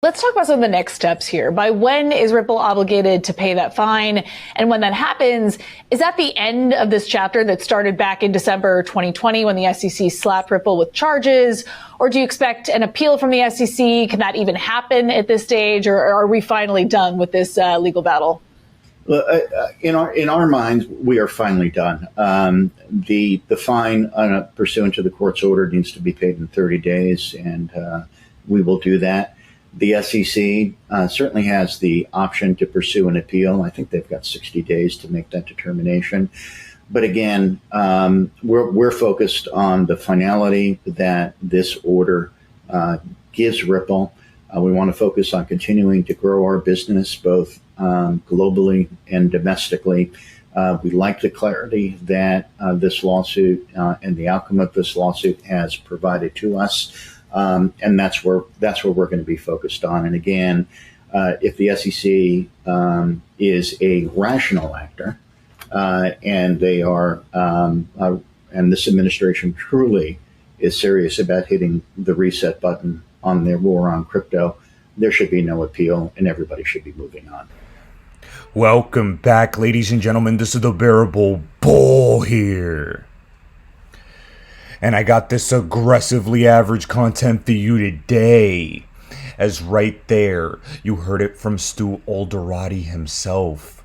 Let's talk about some of the next steps here. By when is Ripple obligated to pay that fine? And when that happens, is that the end of this chapter that started back in December 2020 when the SEC slapped Ripple with charges? Or do you expect an appeal from the SEC? Can that even happen at this stage? Or are we finally done with this legal battle? Well, in our minds, we are finally done. The fine pursuant to the court's order needs to be paid in 30 days, and we will do that. The SEC certainly has the option to pursue an appeal. I think they've got 60 days to make that determination. But again, we're focused on the finality that this order gives Ripple. We want to focus on continuing to grow our business both globally and domestically. We like the clarity that this lawsuit and the outcome of this lawsuit has provided to us. And that's where we're going to be focused on. And again, if the SEC is a rational actor, and they are, and this administration truly is serious about hitting the reset button on their war on crypto, there should be no appeal, and everybody should be moving on. Welcome back, ladies and gentlemen. This is the Bearable Bull here. And I got this aggressively average content for you today. As right there, you heard it from Stu Alderati himself.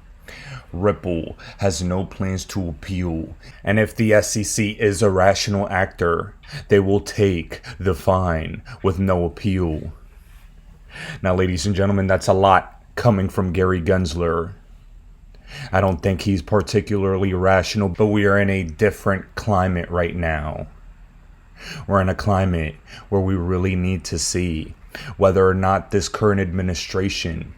Ripple has no plans to appeal. And if the SEC is a rational actor, they will take the fine with no appeal. Now, ladies and gentlemen, that's a lot coming from Gary Gensler. I don't think he's particularly rational, but we are in a different climate right now. We're in a climate where we really need to see whether or not this current administration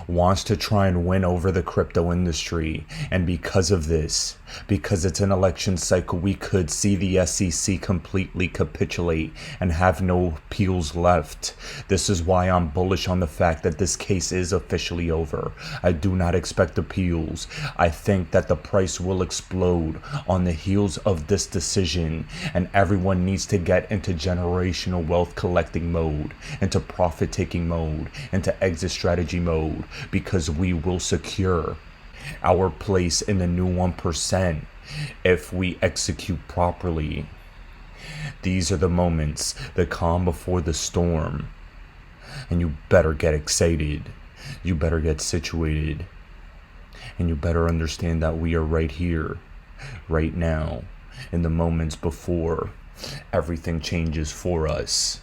wants to try and win over the crypto industry. And because of this, because it's an election cycle, we could see the SEC completely capitulate and have no appeals left. This is why I'm bullish on the fact that this case is officially over. I do not expect appeals. I think that the price will explode on the heels of this decision, and everyone needs to get into generational wealth collecting mode, into profit taking mode, into exit strategy mode, because we will secure our place in the new 1% if we execute properly. These are the moments, the calm before the storm. And you better get excited. You better get situated. And you better understand that we are right here, right now, in the moments before everything changes for us.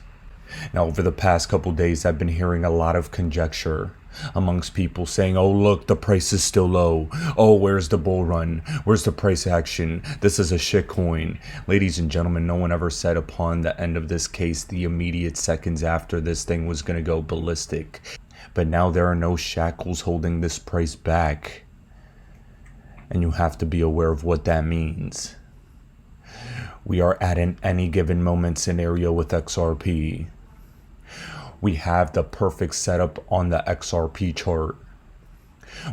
Now, over the past couple days, I've been hearing a lot of conjecture amongst people saying, oh, look, the price is still low. Oh, where's the bull run? Where's the price action? This is a shit coin. Ladies and gentlemen, no one ever said upon the end of this case, the immediate seconds after this thing was going to go ballistic. But now there are no shackles holding this price back. And you have to be aware of what that means. We are at an any given moment scenario with XRP. We have the perfect setup on the XRP chart.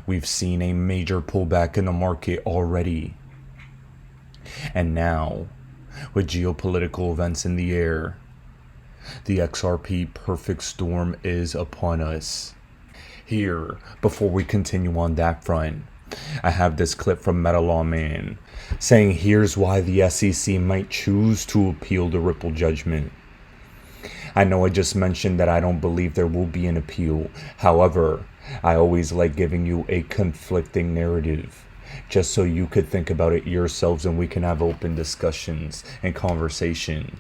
We've seen a major pullback in the market already. And now, with geopolitical events in the air, the XRP perfect storm is upon us. Here, before we continue on that front, I have this clip from MetaLawman saying here's why the SEC might choose to appeal the Ripple judgment. I know I just mentioned that I don't believe there will be an appeal. However, I always like giving you a conflicting narrative, just so you could think about it yourselves and we can have open discussions and conversation.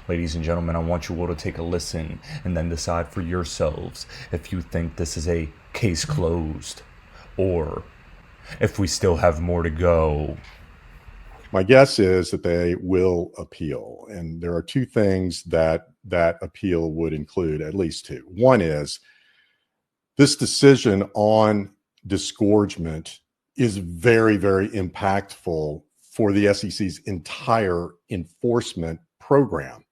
Ladies and gentlemen, I want you all to take a listen and then decide for yourselves if you think this is a case closed or if we still have more to go. My guess is that they will appeal. And there are two things that that appeal would include, at least two. One is this decision on disgorgement is very, very impactful for the SEC's entire enforcement program.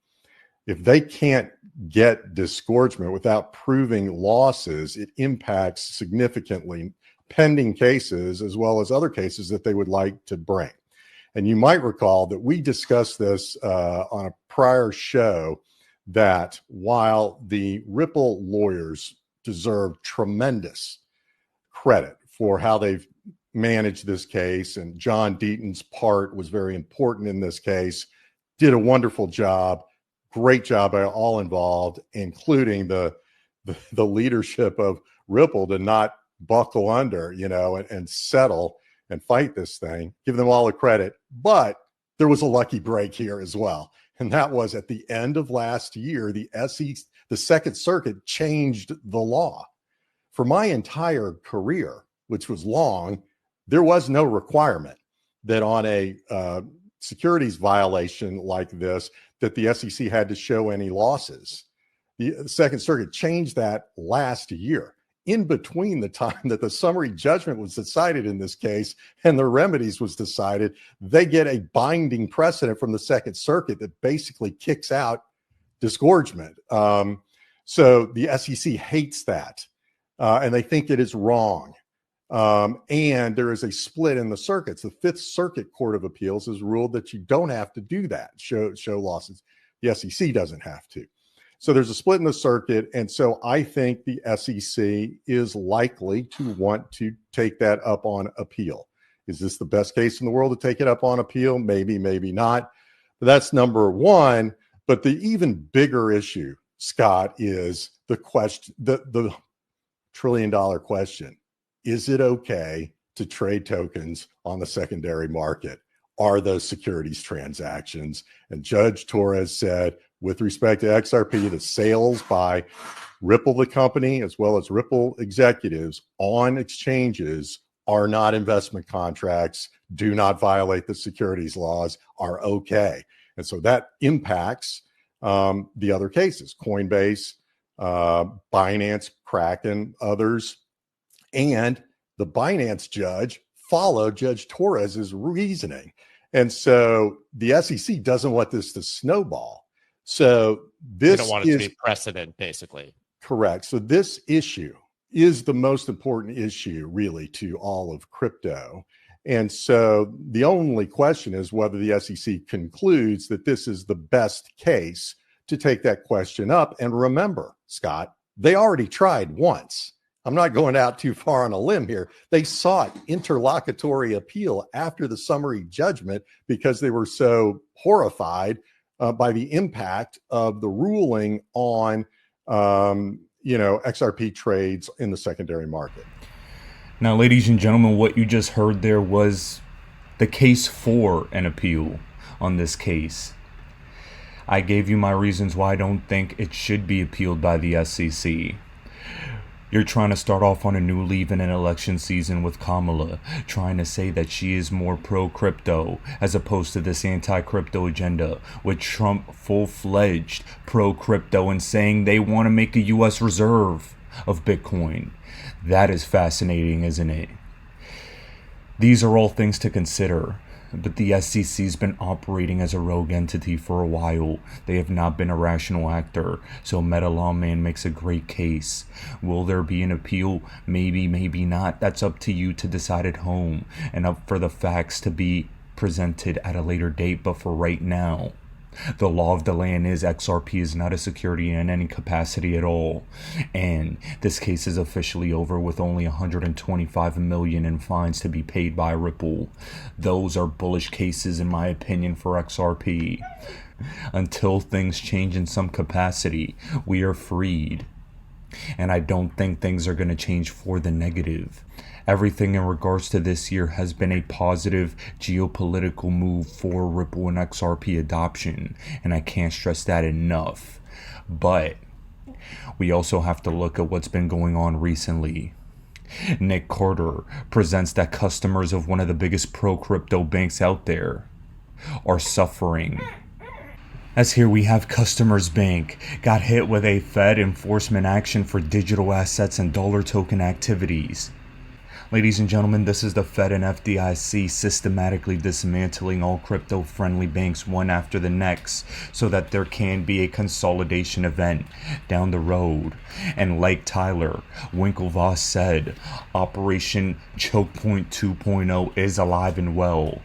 If they can't get disgorgement without proving losses, it impacts significantly pending cases as well as other cases that they would like to bring. And you might recall that we discussed this on a prior show, that while the Ripple lawyers deserve tremendous credit for how they've managed this case, and John Deaton's part was very important in this case, did a wonderful job, great job by all involved, including the leadership of Ripple to not buckle under, and settle and fight this thing. Give them all the credit. But there was a lucky break here as well. And that was at the end of last year, the Second Circuit changed the law. For my entire career, which was long, there was no requirement that on a securities violation like this, that the SEC had to show any losses. The Second Circuit changed that last year, in between the time that the summary judgment was decided in this case and the remedies was decided. They get a binding precedent from the Second Circuit that basically kicks out disgorgement. So the SEC hates that, and they think it is wrong. And there is a split in the circuits. The Fifth Circuit Court of Appeals has ruled that you don't have to do that, show losses. The SEC doesn't have to. So there's a split in the circuit. And so I think the SEC is likely to want to take that up on appeal. Is this the best case in the world to take it up on appeal? Maybe, maybe not. But that's number one. But the even bigger issue, Scott, is the question, the $1 trillion question. Is it okay to trade tokens on the secondary market? Are those securities transactions? And Judge Torres said, with respect to XRP, the sales by Ripple, the company, as well as Ripple executives on exchanges are not investment contracts, do not violate the securities laws, are okay. And so that impacts the other cases, Coinbase, Binance, Kraken, others. And the Binance judge followed Judge Torres's reasoning. And so the SEC doesn't want this to snowball. So this they don't want it to be precedent, basically. Correct. So this issue is the most important issue, really, to all of crypto. And so the only question is whether the SEC concludes that this is the best case to take that question up. And remember, Scott, they already tried once. I'm not going out too far on a limb here. They sought interlocutory appeal after the summary judgment because they were so horrified by the impact of the ruling on, XRP trades in the secondary market. Now, ladies and gentlemen, what you just heard there was the case for an appeal on this case. I gave you my reasons why I don't think it should be appealed by the SEC. You're trying to start off on a new leave in an election season with Kamala, trying to say that she is more pro-crypto as opposed to this anti-crypto agenda, with Trump full-fledged pro-crypto and saying they want to make a U.S. reserve of Bitcoin. That is fascinating, isn't it? These are all things to consider. But the SEC's been operating as a rogue entity for a while. They have not been a rational actor. So Meta Lawman makes a great case. Will there be an appeal? Maybe, maybe not. That's up to you to decide at home, and up for the facts to be presented at a later date. But for right now, the law of the land is XRP is not a security in any capacity at all. And this case is officially over with only $125 million in fines to be paid by Ripple. Those are bullish cases in my opinion for XRP. Until things change in some capacity, we are freed. And I don't think things are going to change for the negative. Everything in regards to this year has been a positive geopolitical move for Ripple and XRP adoption, and I can't stress that enough. But we also have to look at what's been going on recently. Nick Carter presents that customers of one of the biggest pro-crypto banks out there are suffering. As here we have Customers Bank got hit with a Fed enforcement action for digital assets and dollar token activities. Ladies and gentlemen, this is the Fed and FDIC systematically dismantling all crypto-friendly banks one after the next so that there can be a consolidation event down the road. And like Tyler Winklevoss said, Operation Choke Point 2.0 is alive and well.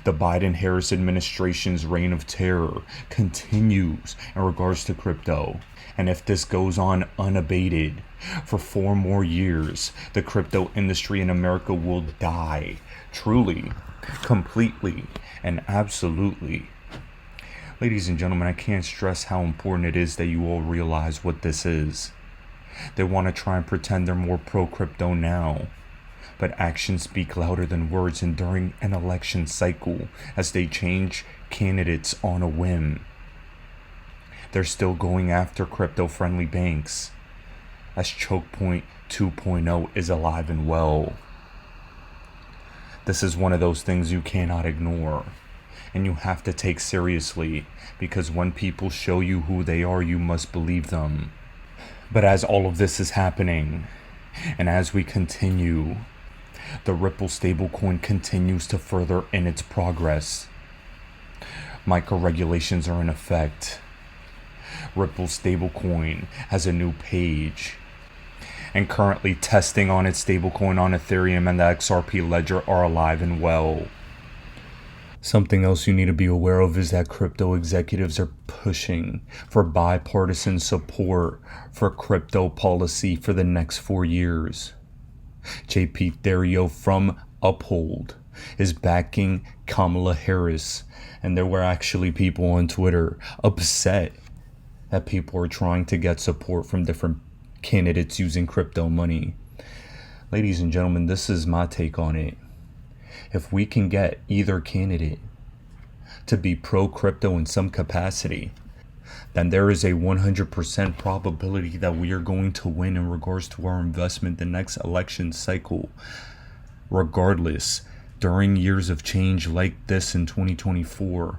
The Biden-Harris administration's reign of terror continues in regards to crypto. And if this goes on unabated for 4 more years, the crypto industry in America will die. Truly, completely, and absolutely. Ladies and gentlemen, I can't stress how important it is that you all realize what this is. They want to try and pretend they're more pro-crypto now. But actions speak louder than words, and during an election cycle, as they change candidates on a whim, they're still going after crypto-friendly banks, as Choke Point 2.0 is alive and well. This is one of those things you cannot ignore, and you have to take seriously, because when people show you who they are, you must believe them. But as all of this is happening, and as we continue, the Ripple stablecoin continues to further in its progress. Micro regulations are in effect. Ripple stablecoin has a new page, and currently testing on its stablecoin on Ethereum and the XRP ledger are alive and well. Something else you need to be aware of is that crypto executives are pushing for bipartisan support for crypto policy for the next 4 years. JP Theriot from Uphold is backing Kamala Harris, and there were actually people on Twitter upset that people are trying to get support from different candidates using crypto money. Ladies and gentlemen, this is my take on it. If we can get either candidate to be pro-crypto in some capacity, then there is a 100% probability that we are going to win in regards to our investment the next election cycle. Regardless, during years of change like this in 2024,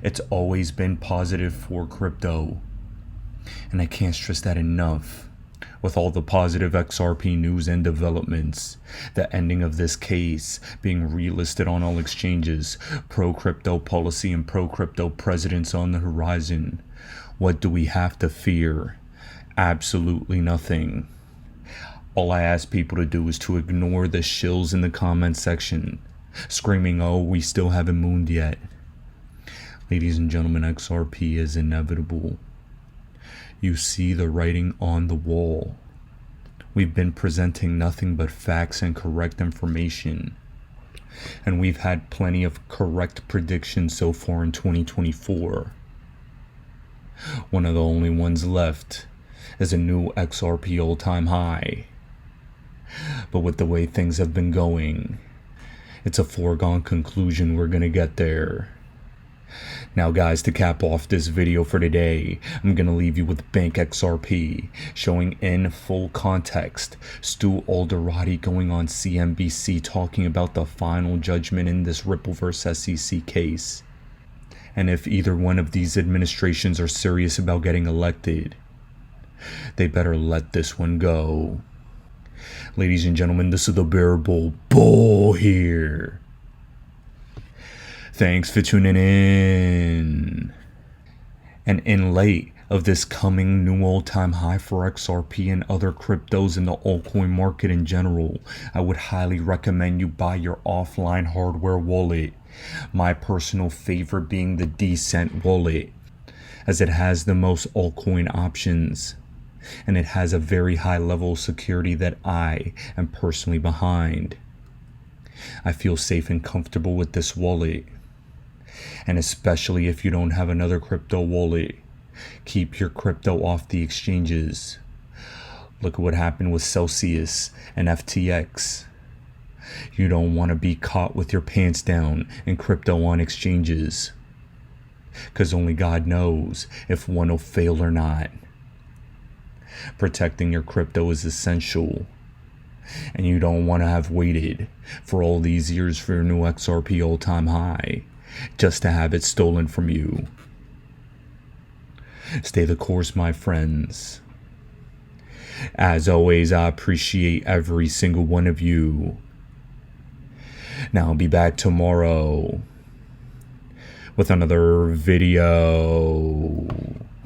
it's always been positive for crypto. And I can't stress that enough. With all the positive XRP news and developments, the ending of this case being relisted on all exchanges, pro-crypto policy and pro-crypto presidents on the horizon, what do we have to fear? Absolutely nothing. All I ask people to do is to ignore the shills in the comment section, screaming, "Oh, we still haven't mooned yet." Ladies and gentlemen, XRP is inevitable. You see the writing on the wall. We've been presenting nothing but facts and correct information. And we've had plenty of correct predictions so far in 2024. One of the only ones left is a new XRP all-time high. But with the way things have been going, it's a foregone conclusion we're gonna get there. Now guys, to cap off this video for today, I'm going to leave you with Bank XRP, showing in full context Stu Alderati going on CNBC talking about the final judgment in this Ripple vs. SEC case. And if either one of these administrations are serious about getting elected, they better let this one go. Ladies and gentlemen, this is the Bearable Bull here. Thanks for tuning in. And in light of this coming new all-time high for XRP and other cryptos in the altcoin market in general, I would highly recommend you buy your offline hardware wallet. My personal favorite being the Decent wallet, as it has the most altcoin options. And it has a very high level of security that I am personally behind. I feel safe and comfortable with this wallet. And especially if you don't have another crypto wallet, keep your crypto off the exchanges. Look at what happened with Celsius and FTX. You don't want to be caught with your pants down in crypto on exchanges, because only God knows if one will fail or not. Protecting your crypto is essential, and you don't want to have waited for all these years for your new XRP all-time high just to have it stolen from you. Stay the course, my friends. As always, I appreciate every single one of you. Now I'll be back tomorrow with another video.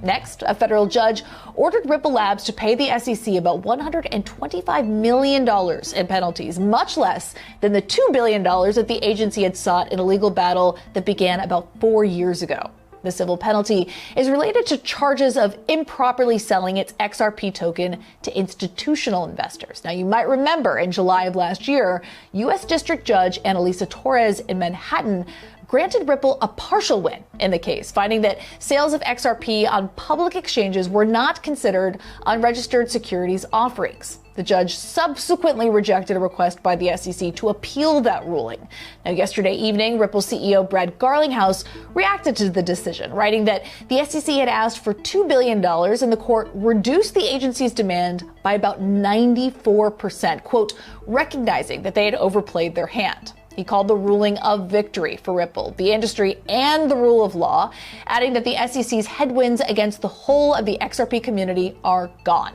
Next, a federal judge ordered Ripple Labs to pay the SEC about $125 million in penalties, much less than the $2 billion that the agency had sought in a legal battle that began about 4 years ago. The civil penalty is related to charges of improperly selling its XRP token to institutional investors. Now, you might remember in July of last year, U.S. District Judge Annalisa Torres in Manhattan granted Ripple a partial win in the case, finding that sales of XRP on public exchanges were not considered unregistered securities offerings. The judge subsequently rejected a request by the SEC to appeal that ruling. Now, yesterday evening, Ripple CEO Brad Garlinghouse reacted to the decision, writing that the SEC had asked for $2 billion and the court reduced the agency's demand by about 94%, quote, recognizing that they had overplayed their hand. He called the ruling a victory for Ripple, the industry, and the rule of law, adding that the SEC's headwinds against the whole of the XRP community are gone.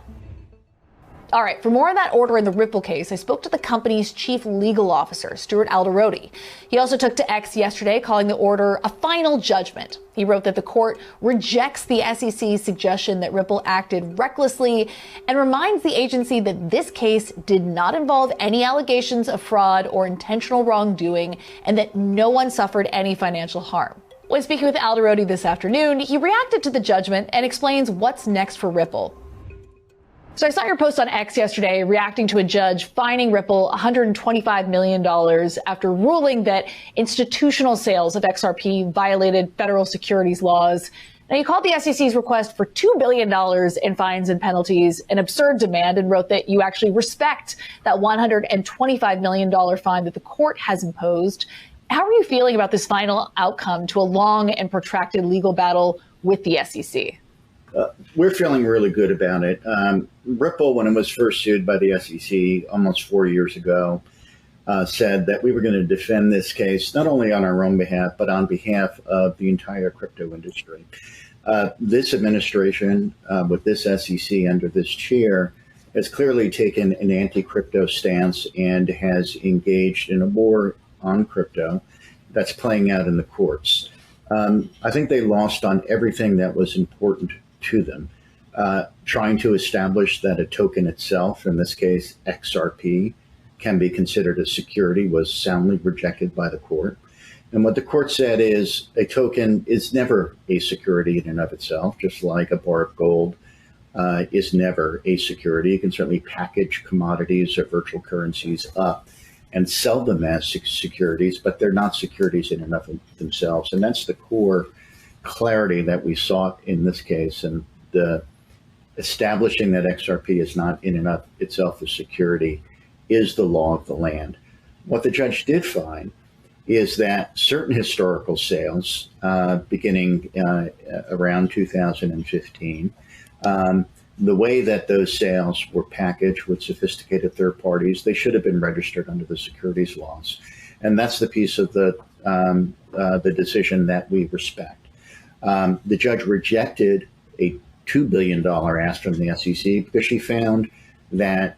All right, for more on that order in the Ripple case, I spoke to the company's chief legal officer, Stuart Alderodi. He also took to X yesterday, calling the order a final judgment. He wrote that the court rejects the SEC's suggestion that Ripple acted recklessly and reminds the agency that this case did not involve any allegations of fraud or intentional wrongdoing and that no one suffered any financial harm. When speaking with Alderodi this afternoon, he reacted to the judgment and explains what's next for Ripple. So I saw your post on X yesterday reacting to a judge fining Ripple $125 million after ruling that institutional sales of XRP violated federal securities laws. Now, you called the SEC's request for $2 billion in fines and penalties an absurd demand and wrote that you actually respect that $125 million fine that the court has imposed. How are you feeling about this final outcome to a long and protracted legal battle with the SEC? We're feeling really good about it. Ripple, when it was first sued by the SEC almost 4 years ago, said that we were going to defend this case not only on our own behalf, but on behalf of the entire crypto industry. This administration, with this SEC under this chair, has clearly taken an anti-crypto stance and has engaged in a war on crypto that's playing out in the courts. I think they lost on everything that was important to them. Trying to establish that a token itself, in this case XRP, can be considered a security was soundly rejected by the court. And what the court said is a token is never a security in and of itself, just like a bar of gold is never a security. You can certainly package commodities or virtual currencies up and sell them as securities, but they're not securities in and of themselves. And that's the core clarity that we sought in this case, and the establishing that XRP is not in and of itself a security is the law of the land. What the judge did find is that certain historical sales, beginning around 2015, the way that those sales were packaged with sophisticated third parties, they should have been registered under the securities laws. And that's the piece of the decision that we respect. The judge rejected a $2 billion ask from the SEC because she found that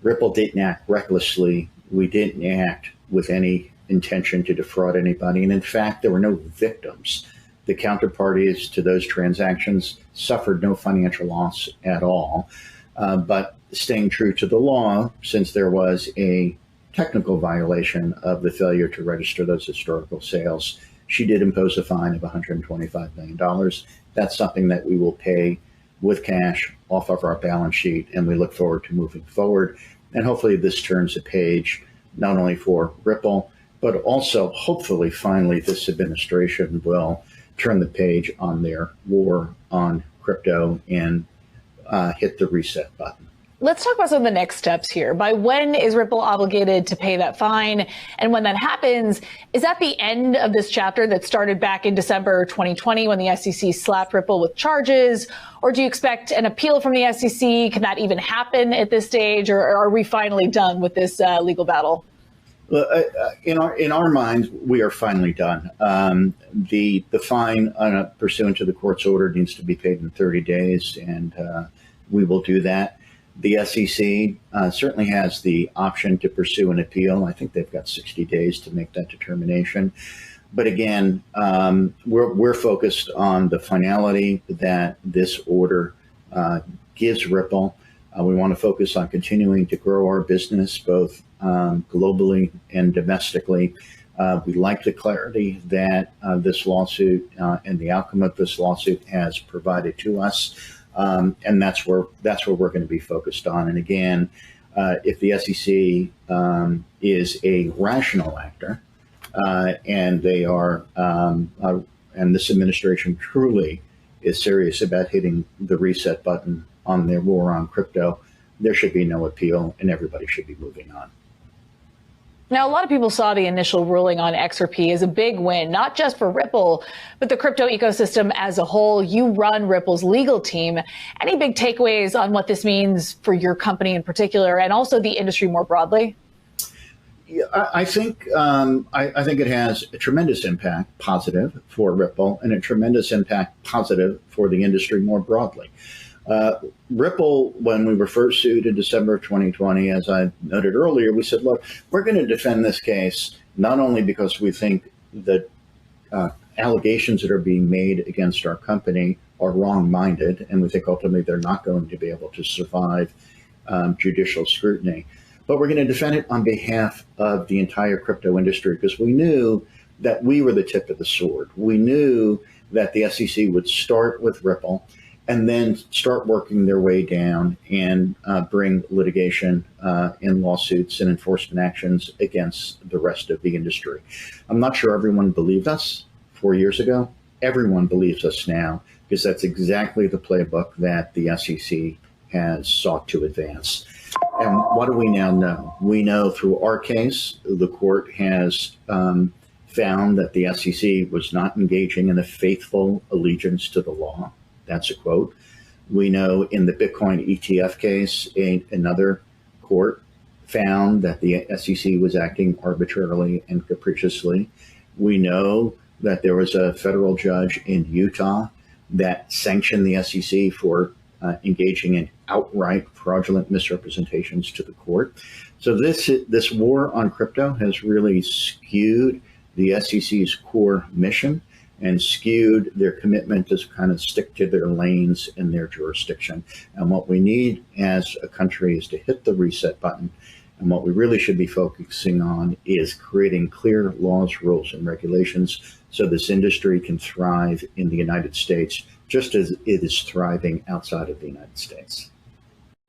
Ripple didn't act recklessly. We didn't act with any intention to defraud anybody. And in fact, there were no victims. The counterparties to those transactions suffered no financial loss at all. But staying true to the law, since there was a technical violation of the failure to register those historical sales, she did impose a fine of $125 million. That's something that we will pay with cash off of our balance sheet, and we look forward to moving forward. And hopefully this turns a page not only for Ripple, but also hopefully finally this administration will turn the page on their war on crypto and hit the reset button. Let's talk about some of the next steps here. By when is Ripple obligated to pay that fine? And when that happens, is that the end of this chapter that started back in December 2020 when the SEC slapped Ripple with charges? Or do you expect an appeal from the SEC? Can that even happen at this stage? Or are we finally done with this legal battle? In our minds, we are finally done. The fine pursuant to the court's order needs to be paid in 30 days, and we will do that. The SEC certainly has the option to pursue an appeal. I think they've got 60 days to make that determination. But again, we're focused on the finality that this order gives Ripple. We want to focus on continuing to grow our business both globally and domestically. We like the clarity that this lawsuit and the outcome of this lawsuit has provided to us, and that's where we're going to be focused on. And again, if the SEC is a rational actor, and they are, and this administration truly is serious about hitting the reset button on their war on crypto, there should be no appeal, and everybody should be moving on. Now, a lot of people saw the initial ruling on XRP as a big win, not just for Ripple, but the crypto ecosystem as a whole. You run Ripple's legal team. Any big takeaways on what this means for your company in particular, and also the industry more broadly? Yeah, I think it has a tremendous impact, positive for Ripple, and a tremendous impact, positive for the industry more broadly. Ripple, when we were first sued in December of 2020, as I noted earlier, we said, look, we're going to defend this case not only because we think that allegations that are being made against our company are wrong-minded, and we think ultimately they're not going to be able to survive judicial scrutiny, but we're going to defend it on behalf of the entire crypto industry, because we knew that we were the tip of the sword. We knew that the SEC would start with Ripple and then start working their way down and bring litigation in lawsuits and enforcement actions against the rest of the industry. I'm not sure everyone believed us 4 years ago. Everyone believes us now, because that's exactly the playbook that the SEC has sought to advance. And what do we now know? We know through our case, the court has found that the SEC was not engaging in a faithful allegiance to the law. That's a quote. We know in the Bitcoin ETF case, another court found that the SEC was acting arbitrarily and capriciously. We know that there was a federal judge in Utah that sanctioned the SEC for engaging in outright fraudulent misrepresentations to the court. So this war on crypto has really skewed the SEC's core mission and skewed their commitment to kind of stick to their lanes in their jurisdiction. And what we need as a country is to hit the reset button. And what we really should be focusing on is creating clear laws, rules, and regulations so this industry can thrive in the United States, just as it is thriving outside of the United States.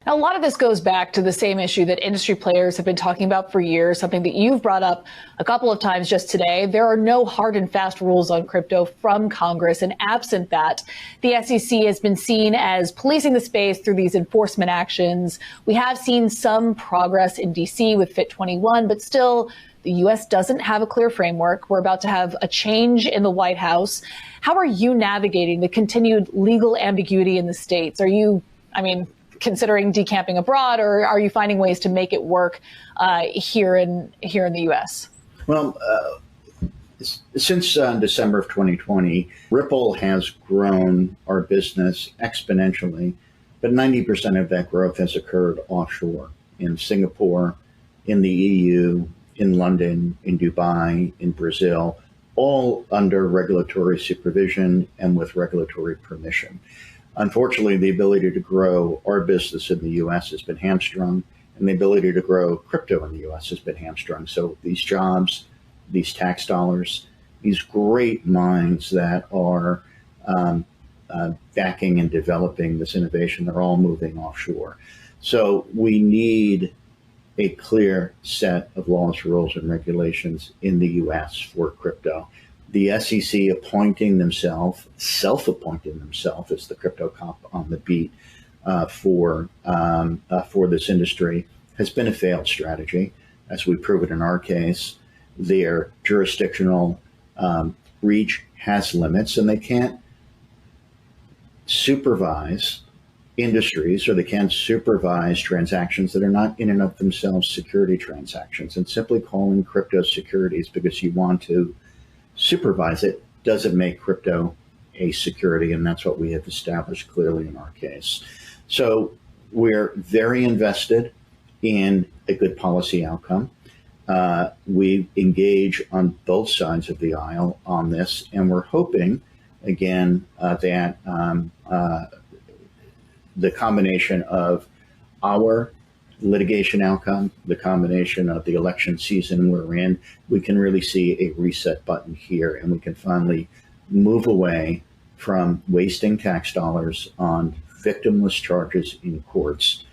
Now, a lot of this goes back to the same issue that industry players have been talking about for years, something that you've brought up a couple of times just today. There are no hard and fast rules on crypto from Congress, and absent that, the SEC has been seen as policing the space through these enforcement actions. We have seen some progress in D.C. with Fit 21, but still, the U.S. doesn't have a clear framework. We're about to have a change in the White House. How are you navigating the continued legal ambiguity in the states? Are you, considering decamping abroad, or are you finding ways to make it work here in the U.S.? Well, since December of 2020, Ripple has grown our business exponentially, but 90% of that growth has occurred offshore, in Singapore, in the EU, in London, in Dubai, in Brazil, all under regulatory supervision and with regulatory permission. Unfortunately, the ability to grow our business in the U.S. has been hamstrung, and the ability to grow crypto in the U.S. has been hamstrung. So these jobs, these tax dollars, these great minds that are backing and developing this innovation, they're all moving offshore. So we need a clear set of laws, rules, and regulations in the U.S. for crypto. The SEC appointing themselves, self-appointing themselves as the crypto cop on the beat for this industry has been a failed strategy, as we prove it in our case. Their jurisdictional reach has limits, and they can't supervise industries, or they can't supervise transactions that are not in and of themselves security transactions. And simply calling crypto securities because you want to supervise it doesn't make crypto a security, and that's what we have established clearly in our case. So we're very invested in a good policy outcome. We engage on both sides of the aisle on this, and we're hoping, again, that the combination of our litigation outcome, the combination of the election season we're in, we can really see a reset button here, and we can finally move away from wasting tax dollars on victimless charges in courts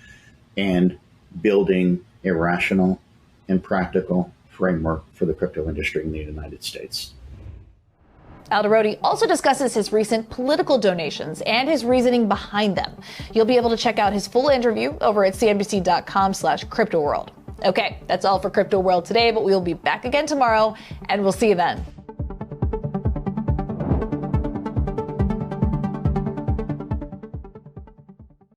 and building a rational and practical framework for the crypto industry in the United States. Alderodi also discusses his recent political donations and his reasoning behind them. You'll be able to check out his full interview over at cnbc.com/cryptoworld. Okay, that's all for Crypto World today, but we'll be back again tomorrow, and we'll see you then.